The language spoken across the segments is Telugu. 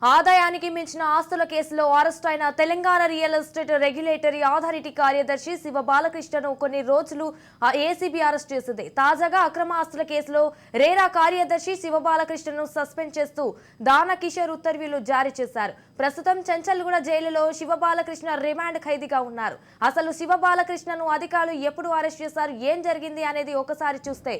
ఆదాయానికి మించిన ఆస్తుల కేసులో అరెస్ట్ అయిన Telangana real estate regulatory authority కార్యదర్శి శివ బాలకృష్ణను కొన్ని రోజులు ఏసీబీ అరెస్ట్ చేసింది. తాజాగా అక్రమ ఆస్తుల కేసులో రేరా కార్యదర్శి శివ బాలకృష్ణను సస్పెండ్ చేస్తూ దాన కిషోర్ ఉత్తర్వులు జారీ చేశారు. ప్రస్తుతం చెంచల్గూడ జైలులో శివ బాలకృష్ణ రిమాండ్ ఖైదీగా ఉన్నారు. అసలు శివ బాలకృష్ణను అధికారులు ఎప్పుడు అరెస్ట్ చేశారు, ఏం జరిగింది అనేది ఒకసారి చూస్తే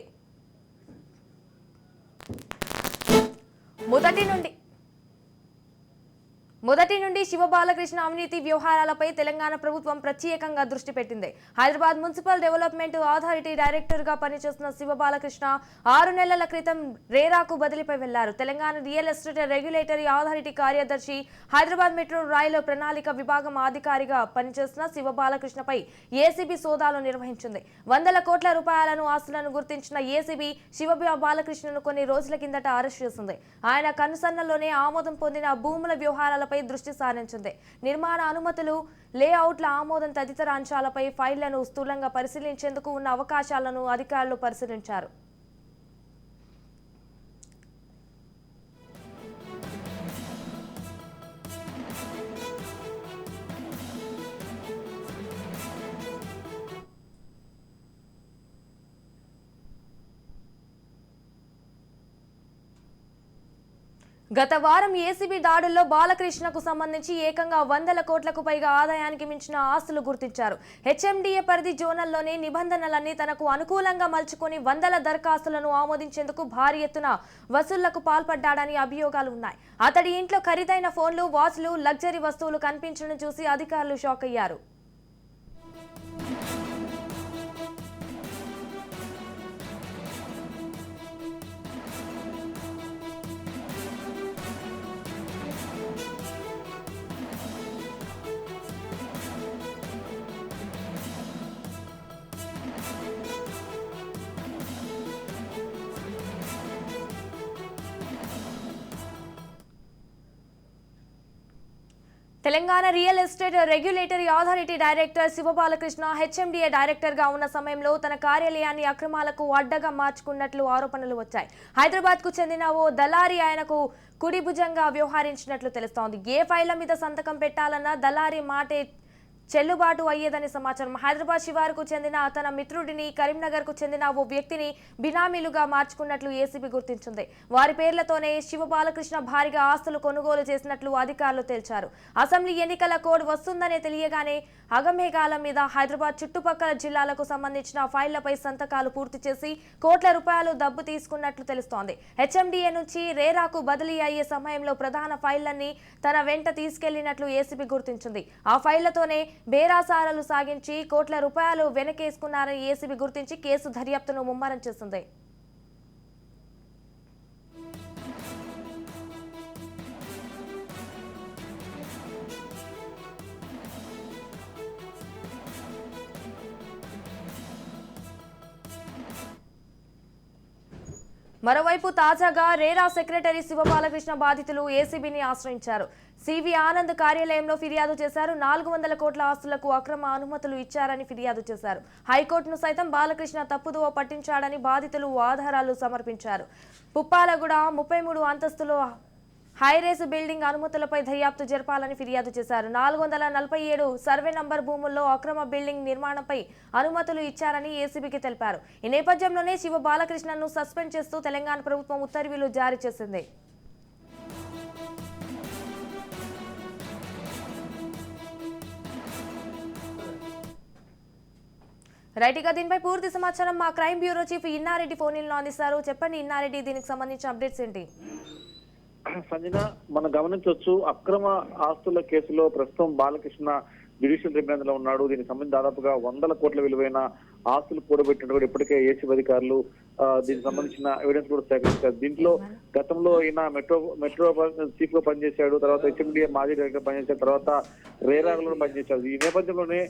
మొదటి నుండి శివ బాలకృష్ణ అవినీతి వ్యవహారాలపై తెలంగాణ ప్రభుత్వం ప్రత్యేకంగా దృష్టి పెట్టింది. Hyderabad municipal development authority director గా పనిచేస్తున్న శివ బాలకృష్ణ 6 నెలల క్రితం రేరాకు బదిలీపై వెళ్లారు. Telangana real estate regulatory authority కార్యదర్శి, హైదరాబాద్ మెట్రో రైలు ప్రణాళిక విభాగం అధికారిగా పనిచేస్తున్న శివ బాలకృష్ణపై ఏసీబీ సోదాలు నిర్వహించింది. 100 కోట్ల రూపాయలను ఆస్తులను గుర్తించిన ఏసీబీ శివ బాలకృష్ణను కొన్ని రోజుల కిందట అరెస్ట్ చేసింది. ఆయన కనుసన్నల్లోనే ఆమోదం పొందిన భూముల వ్యవహారాల దృష్టి సారించింది. నిర్మాణ అనుమతులు, లేఅవుట్ల ఆమోదం తదితర అంశాలపై ఫైళ్లను స్థూలంగా పరిశీలించేందుకు ఉన్న అవకాశాలను అధికారులు పరిశీలించారు. గత వారం ఏసీబీ దాడుల్లో బాలకృష్ణకు సంబంధించి ఏకంగా 100 కోట్లకు పైగా ఆదాయానికి మించిన ఆస్తులు గుర్తించారు. హెచ్ఎండిఏ పరిధి జోనల్లోని నిబంధనలన్నీ తనకు అనుకూలంగా మలుచుకొని 100 దరఖాస్తులను ఆమోదించేందుకు భారీ ఎత్తున వసూళ్లకు పాల్పడ్డాడని అభియోగాలు ఉన్నాయి. అతడి ఇంట్లో ఖరీదైన ఫోన్లు, వాచ్లు, లగ్జరీ వస్తువులు కనిపించడం చూసి అధికారులు షాక్ అయ్యారు. Telangana real estate regulatory authority director Shiva Balakrishna HMDA director గా ఉన్న సమయంలో తన కార్యాలయాన్ని అక్రమాలకు అడ్డగా మార్చుకున్నట్లు ఆరోపణలు వచ్చాయి. హైదరాబాద్ కు చెందిన ఓ దళారీ ఆయనకు కుడి భుజంగా వ్యవహరించినట్లు తెలుస్తోంది. ఏ ఫైళ్ల మీద సంతకం పెట్టాలన్నా దళారీ మాటే చెల్లుబాటు అయ్యేదని సమాచారం. హైదరాబాద్ శివారుకు చెందిన తన మిత్రుడిని, కరీంనగర్ కు చెందిన ఓ వ్యక్తిని బినామీలుగా మార్చుకున్నట్లు ఏసీబీ గుర్తించింది. వారి పేర్లతోనే శివ బాలకృష్ణ భారీగా ఆస్తులు కొనుగోలు చేసినట్లు అధికారులు తేల్చారు. అసెంబ్లీ ఎన్నికల కోడ్ వస్తుందనే తెలియగానే అగమేఘాల మీద హైదరాబాద్ చుట్టుపక్కల జిల్లాలకు సంబంధించిన ఫైళ్లపై సంతకాలు పూర్తి చేసి కోట్ల రూపాయలు డబ్బు తీసుకున్నట్లు తెలుస్తోంది. హెచ్ఎండిఏ నుంచి రేరాకు బదిలీ అయ్యే సమయంలో ప్రధాన ఫైళ్లన్నీ తన వెంట తీసుకెళ్లినట్లు ఏసీబీ గుర్తించింది. ఆ ఫైళ్లతోనే బేరాసారాలు సాగించి కోట్ల రూపాయలు వెనకేసుకున్నారని ఏసీబీ గుర్తించి కేసు దర్యాప్తును ముమ్మరం చేసింది. మరోవైపు తాజాగా రేరా సెక్రటరీ శివ బాలకృష్ణ బాధితులు ఏసీబీని ఆశ్రయించారు. సివి ఆనంద్ కార్యాలయంలో ఫిర్యాదు చేశారు. 400 కోట్ల ఆస్తులకు అక్రమ అనుమతులు ఇచ్చారని ఫిర్యాదు చేశారు. హైకోర్టును సైతం బాలకృష్ణ తప్పుదోవ పట్టించాడని బాధితులు ఆధారాలు సమర్పించారు. పుప్పాలగూడ 33 అంతస్తులో హైరేస్ బిల్డింగ్ అనుమతులపై దర్యాప్తు జరపాలని ఫిర్యాదు చేశారు. 447 సర్వే నంబర్ భూముల్లో అక్రమ బిల్డింగ్ నిర్మాణంపై అనుమతులు ఇచ్చారని ఏసీబీకి తెలిపారు. ఈ నేపథ్యంలోనే శివ బాలకృష్ణను సస్పెండ్ చేస్తూ తెలంగాణ ప్రభుత్వం ఉత్తర్వులు జారీ చేసింది. రైట్గా దీనిపై పూర్తి సమాచారం మా క్రైమ్ బ్యూరో చీఫ్ ఇన్నారెడ్డి ఫోన్లో అందిస్తారు. చెప్పండి ఇన్నారెడ్డి, దీనికి సంబంధించిన అప్డేట్స్ ఏంటి? సంజన, మనం గమనించవచ్చు, అక్రమ ఆస్తుల కేసులో ప్రస్తుతం బాలకృష్ణ జ్యుడిషియల్ రిమాండ్ లో ఉన్నాడు. దీనికి సంబంధించి దాదాపుగా 100 కోట్ల విలువైన ఆస్తులు కూడబెట్టినట్టు ఇప్పటికే ఏసీబీ అధికారులు దీనికి సంబంధించిన ఎవిడెన్స్ కూడా సేకరించారు. దీంట్లో గతంలో ఈయన మెట్రో చీఫ్ గా పనిచేశాడు, తర్వాత హెచ్ఎండిఏ మాజీ డైరెక్టర్ పనిచేశాడు, తర్వాత రేరాలో పనిచేశాడు. ఈ నేపథ్యంలోనే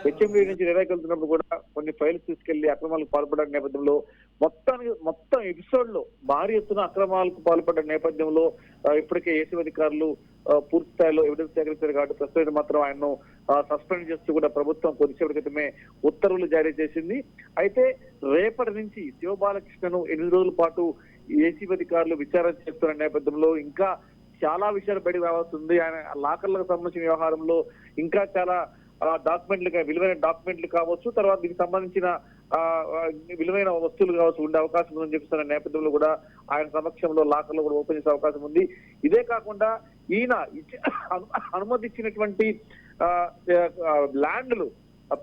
హెచ్ఎండిఏ నుంచి రేరాకి వెళ్తున్నప్పుడు కూడా కొన్ని ఫైల్స్ తీసుకెళ్లి అక్రమాలకు పాల్పడ్డ నేపథ్యంలో మొత్తం ఎపిసోడ్ లో భారీ ఎత్తున అక్రమాలకు పాల్పడ్డ నేపథ్యంలో ఇప్పటికే ఏసీబీ అధికారులు పూర్తి స్థాయిలో ఎవిడెన్స్ సేకరించారు. కాబట్టి ప్రస్తుతం మాత్రం ఆయన్ను సస్పెండ్ చేస్తూ కూడా ప్రభుత్వం కొద్దిసేపటి క్రితమే ఉత్తర్వులు జారీ చేసింది. అయితే రేపటి నుంచి శివ బాలకృష్ణను 8 రోజుల పాటు ఏసీబీ అధికారులు విచారణ చేస్తున్న నేపథ్యంలో ఇంకా చాలా విషయాలు బయటకు రావాల్సింది. ఆయన లాకర్లకు సంబంధించిన వ్యవహారంలో ఇంకా చాలా విలువైన డాక్యుమెంట్లు కావచ్చు, తర్వాత దీనికి సంబంధించిన విలువైన వస్తువులు కావచ్చు ఉండే అవకాశం ఉందని చెప్పిస్తున్న నేపథ్యంలో కూడా ఆయన సమక్షంలో లాకర్లు కూడా ఓపెన్ చేసే అవకాశం ఉంది. ఇదే కాకుండా ఈయన అనుమతి ఇచ్చినటువంటి ల్యాండ్లు,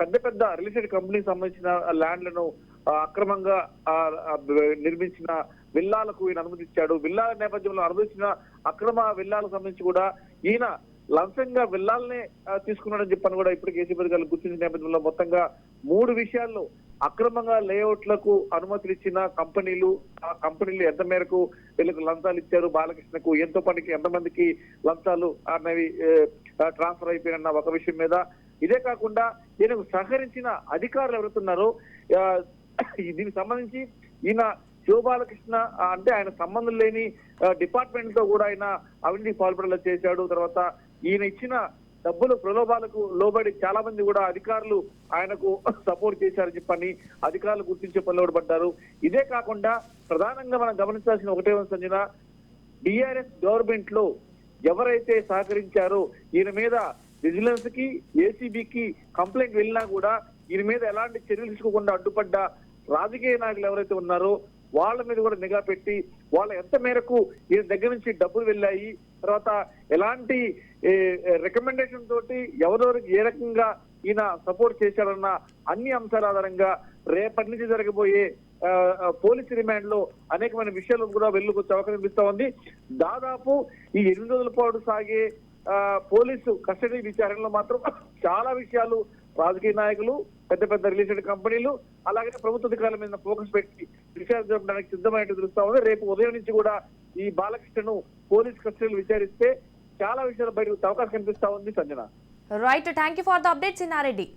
పెద్ద పెద్ద రియల్ ఎస్టేట్ కంపెనీకి సంబంధించిన ల్యాండ్లను అక్రమంగా నిర్మించిన విల్లాలకు ఈయన అనుమతిచ్చాడు. విల్లాల నేపథ్యంలో అనుమతించిన అక్రమ విల్లాలకు సంబంధించి కూడా ఈయన లంచంగా విల్లాలనే తీసుకున్నాడని చెప్పని కూడా ఇప్పటికే ఏసీబీ అధికారులు గుర్తించిన నేపథ్యంలో మొత్తంగా 3 విషయాల్లో అక్రమంగా లేఅవుట్లకు అనుమతులు ఇచ్చిన కంపెనీలు, ఆ కంపెనీలు ఎంత మేరకు వీళ్ళకు లంచాలు ఇచ్చారు, బాలకృష్ణకు ఎంతో పనికి ఎంతమందికి లంచాలు అనేవి ట్రాన్స్ఫర్ అయిపోయిన ఒక విషయం మీద, ఇదే కాకుండా ఈయనకు సహకరించిన అధికారులు ఎవరుతున్నారో దీనికి సంబంధించి ఈయన శివబాలకృష్ణ అంటే ఆయన సంబంధం లేని డిపార్ట్మెంట్ తో కూడా ఆయన అవినీతికి పాల్పడేలా చేశాడు. తర్వాత ఈయన ఇచ్చిన డబ్బులు ప్రలోభాలకు లోబడి చాలా మంది కూడా అధికారులు ఆయనకు సపోర్ట్ చేశారని చెప్పని అధికారులు గుర్తించే పనిలో పడ్డారు. ఇదే కాకుండా ప్రధానంగా మనం గమనించాల్సిన ఒకటే సంజన, డిఆర్ఎస్ గవర్నమెంట్ లో ఎవరైతే సహకరించారో ఈయన మీద విజిలెన్స్ కి, ఏసీబీకి కంప్లైంట్ వెళ్ళినా కూడా ఈయన మీద ఎలాంటి చర్యలు తీసుకోకుండా అడ్డుపడ్డ రాజకీయ నాయకులు ఎవరైతే ఉన్నారో వాళ్ళ మీద కూడా నిఘా పెట్టి వాళ్ళ ఎంత మేరకు ఈయన దగ్గర నుంచి డబ్బులు వెళ్ళాయి, తర్వాత ఎలాంటి రికమెండేషన్ తోటి ఎవరెవరికి ఏ రకంగా ఈయన సపోర్ట్ చేశారన్న అన్ని అంశాల ఆధారంగా రేపటి నుంచి జరగబోయే పోలీసు రిమాండ్ లో అనేకమైన విషయాలు కూడా వెళ్లుకొచ్చే అవకాశం కనిపిస్తా ఉంది. దాదాపు ఈ 8 రోజుల పాటు సాగే పోలీసు కస్టడీ విచారణలో మాత్రం చాలా విషయాలు రాజకీయ నాయకులు, పెద్ద పెద్ద రియల్ ఎస్టేట్ కంపెనీలు, అలాగే ప్రభుత్వ అధికారుల మీద ఫోకస్ పెట్టి విషయాలు జరపడానికి సిద్ధమైనట్టు తెలుస్తా ఉంది. రేపు ఉదయం నుంచి కూడా ఈ బాలకృష్ణను పోలీస్ కస్టడీలు విచారిస్తే చాలా విషయాలు బయటకు అవకాశం కనిపిస్తా ఉంది Sanjana. Right, thank you for the updates Inna Reddy.